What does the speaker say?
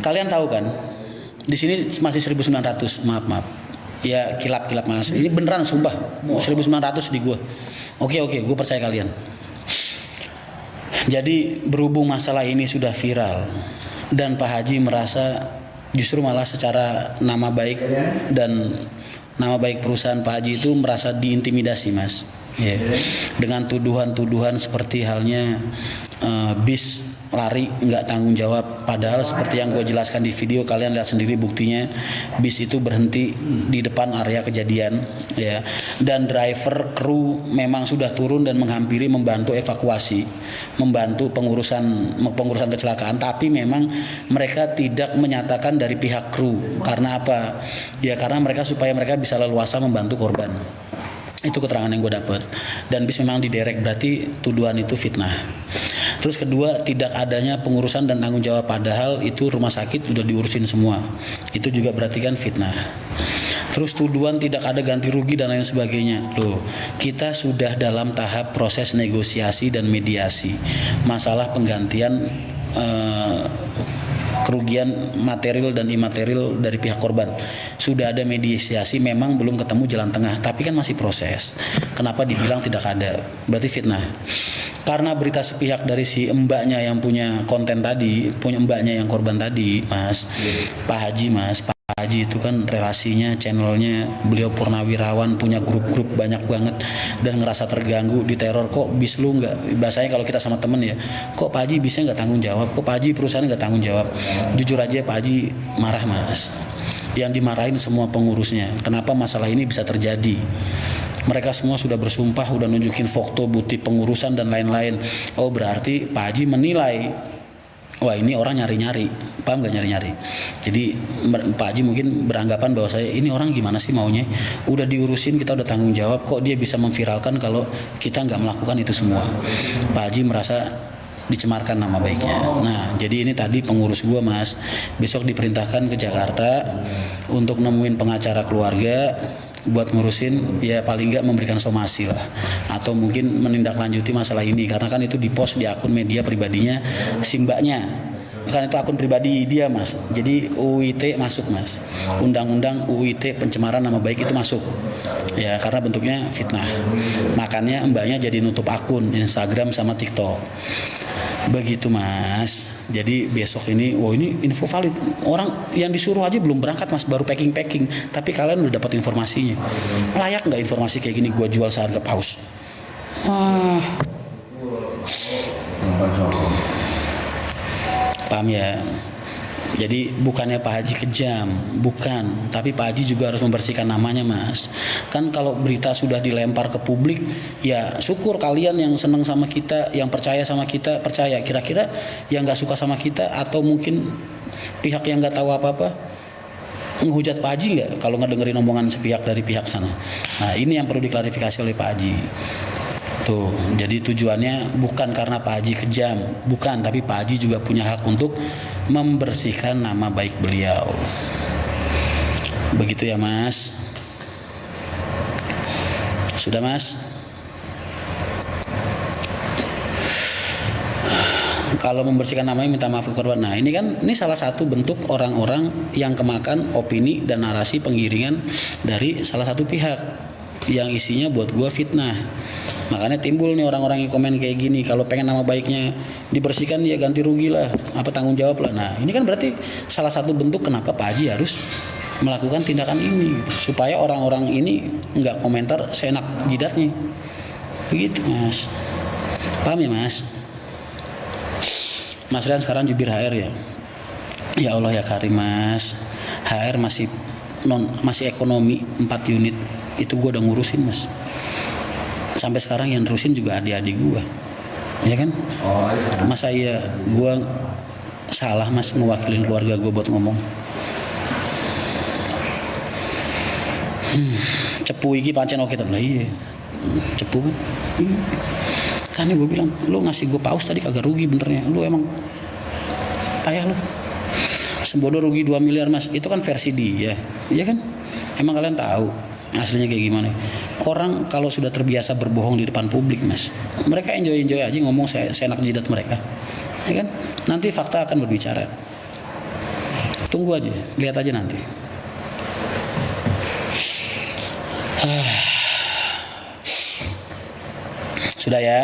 Kalian tahu kan? Di sini masih 1900, maaf. Ya kilap mas. Ini beneran sumpah. 1900 di gua. Oke, gue percaya kalian. Jadi berhubung masalah ini sudah viral dan Pak Haji merasa justru malah secara nama baik dan nama baik perusahaan Pak Haji itu merasa diintimidasi mas. Ya. Dengan tuduhan-tuduhan seperti halnya bis lari nggak tanggung jawab, padahal seperti yang gue jelaskan di video, kalian lihat sendiri buktinya, bis itu berhenti di depan area kejadian ya, dan driver kru memang sudah turun dan menghampiri membantu evakuasi, membantu pengurusan kecelakaan, tapi memang mereka tidak menyatakan dari pihak kru. Karena apa? Ya karena supaya mereka bisa leluasa membantu korban. Itu keterangan yang gue dapat. Dan bis memang diderek, berarti tuduhan itu fitnah. Terus kedua, tidak adanya pengurusan dan tanggung jawab, padahal itu rumah sakit udah diurusin semua. Itu juga berarti kan fitnah. Terus tuduhan tidak ada ganti rugi dan lain sebagainya. Loh, kita sudah dalam tahap proses negosiasi dan mediasi masalah penggantian kerugian material dan imaterial dari pihak korban. Sudah ada mediasi, memang belum ketemu jalan tengah, tapi kan masih proses. Kenapa dibilang tidak ada? Berarti fitnah. Karena berita sepihak dari si mbaknya yang punya konten tadi, punya mbaknya yang korban tadi, Mas, Pak Haji, Mas. Pak Haji itu kan relasinya, channelnya, beliau purnawirawan, punya grup-grup banyak banget, dan ngerasa terganggu, diteror. Kok bis lu nggak, bahasanya kalau kita sama temen ya, kok Pak Haji bisnya nggak tanggung jawab, kok Pak Haji perusahaan nggak tanggung jawab. Jujur aja Pak Haji marah mas. Yang dimarahin semua pengurusnya. Kenapa masalah ini bisa terjadi? Mereka semua sudah bersumpah, udah nunjukin foto, bukti pengurusan dan lain-lain. Oh berarti Pak Haji menilai, wah ini orang nyari-nyari, paham gak nyari-nyari? Jadi Pak Haji mungkin beranggapan bahwa ini orang gimana sih maunya? Udah diurusin, kita udah tanggung jawab, kok dia bisa memviralkan kalau kita nggak melakukan itu semua? Pak Haji merasa dicemarkan nama baiknya. Nah jadi ini tadi pengurus gua mas, besok diperintahkan ke Jakarta untuk nemuin pengacara keluarga buat ngurusin, ya paling nggak memberikan somasi lah, atau mungkin menindaklanjuti masalah ini, karena kan itu dipost di akun media pribadinya si mbaknya, kan itu akun pribadi dia mas. Jadi UIT masuk mas, undang-undang UIT pencemaran nama baik itu masuk ya, karena bentuknya fitnah. Makanya mbaknya jadi nutup akun Instagram sama TikTok begitu mas. Jadi besok ini, wow ini info valid, orang yang disuruh aja belum berangkat mas, baru packing, tapi kalian udah dapat informasinya. Layak nggak informasi kayak gini gua jual seharga paus? Paham ya? Jadi bukannya Pak Haji kejam, bukan, tapi Pak Haji juga harus membersihkan namanya mas. Kan kalau berita sudah dilempar ke publik, ya syukur kalian yang seneng sama kita, yang percaya sama kita, percaya. Kira-kira yang nggak suka sama kita, atau mungkin pihak yang nggak tahu apa-apa, menghujat Pak Haji nggak kalau ngedengerin omongan sepihak dari pihak sana? Nah ini yang perlu diklarifikasi oleh Pak Haji. Tuh, jadi tujuannya bukan karena Pak Haji kejam, bukan, tapi Pak Haji juga punya hak untuk membersihkan nama baik beliau. Begitu ya mas. Sudah mas? Kalau membersihkan namanya minta maaf ke korban. Nah ini kan, ini salah satu bentuk orang-orang yang kemakan opini dan narasi penggiringan dari salah satu pihak yang isinya buat gua fitnah. Makanya timbul nih orang-orang yang komen kayak gini. Kalau pengen nama baiknya dibersihkan, ya ganti rugi lah, apa tanggung jawab lah. Nah ini kan berarti salah satu bentuk kenapa Pak Haji harus melakukan tindakan ini gitu. Supaya orang-orang ini nggak komentar seenak jidatnya. Begitu mas. Paham ya mas? Mas Rian sekarang jubir HR ya. Ya Allah ya Karim mas. HR masih ekonomi 4 unit. Itu gue udah ngurusin mas. Sampai sekarang yang nerusin juga adik-adik gue, ya kan? Masa iya gue salah mas ngewakilin keluarga gue buat ngomong? Cepu iki pancen oke lah, iya cepu kan? Kan gue bilang, lu ngasih gue paus tadi kagak rugi benernya, lu emang payah lu. Sembodo rugi 2 miliar mas, itu kan versi dia, ya kan? Emang kalian tahu aslinya kayak gimana? Orang kalau sudah terbiasa berbohong di depan publik mas, mereka enjoy aja ngomong seenak jidat mereka, ya kan? Nanti fakta akan berbicara. Tunggu aja, lihat aja nanti. Sudah ya.